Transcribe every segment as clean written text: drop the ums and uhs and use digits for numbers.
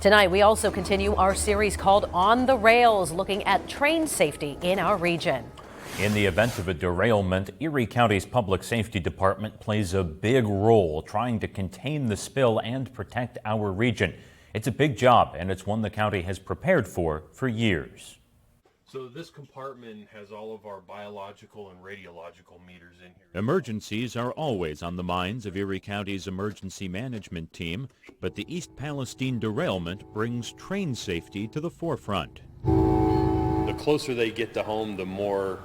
Tonight, we also continue our series called On the Rails, looking at train safety in our region. In the event of a derailment, Erie County's Public Safety Department plays a big role trying to contain the spill and protect our region. It's a big job, and it's one the county has prepared for years. So this compartment has all of our biological and radiological meters in here. Emergencies are always on the minds of Erie County's emergency management team, but the East Palestine derailment brings train safety to the forefront. The closer they get to home, the more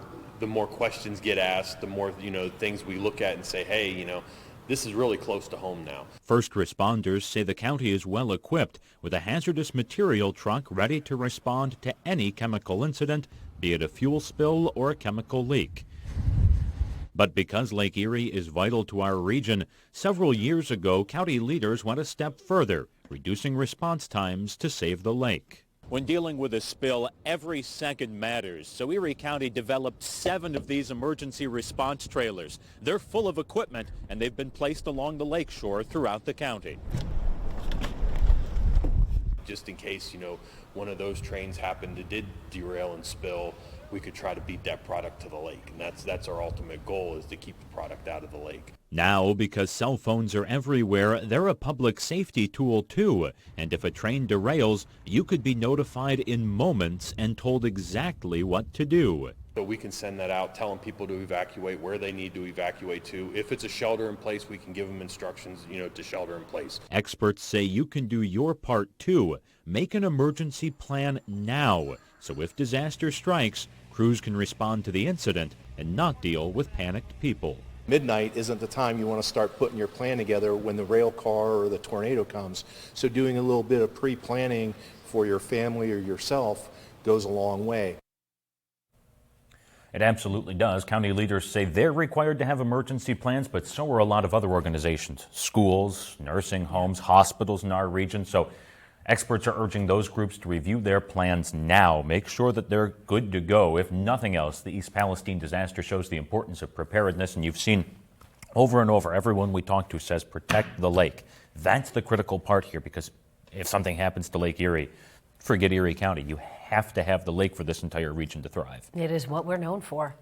questions get asked, the more things we look at and say, hey, this is really close to home now. First responders say the county is well equipped with a hazardous material truck ready to respond to any chemical incident, be it a fuel spill or a chemical leak. But because Lake Erie is vital to our region, several years ago, county leaders went a step further, reducing response times to save the lake. When dealing with a spill, every second matters, so Erie County developed 7 of these emergency response trailers. They're full of equipment, and they've been placed along the lakeshore throughout the county. Just in case, one of those trains did derail and spill, we could try to beat that product to the lake. And that's our ultimate goal, is to keep the product out of the lake. Now, because cell phones are everywhere, they're a public safety tool too. And if a train derails, you could be notified in moments and told exactly what to do. So we can send that out, telling people to evacuate where they need to evacuate to. If it's a shelter in place, we can give them instructions, to shelter in place. Experts say you can do your part too. Make an emergency plan now, so if disaster strikes, crews can respond to the incident and not deal with panicked people. Midnight isn't the time you want to start putting your plan together when the rail car or the tornado comes. So doing a little bit of pre-planning for your family or yourself goes a long way. It absolutely does. County leaders say they're required to have emergency plans, but so are a lot of other organizations, schools, nursing homes, hospitals in our region. So experts are urging those groups to review their plans now. Make sure that they're good to go. If nothing else, the East Palestine disaster shows the importance of preparedness, and you've seen over and over, everyone we talk to says protect the lake. That's the critical part here, because if something happens to Lake Erie, forget Erie County. You have to have the lake for this entire region to thrive. It is what we're known for.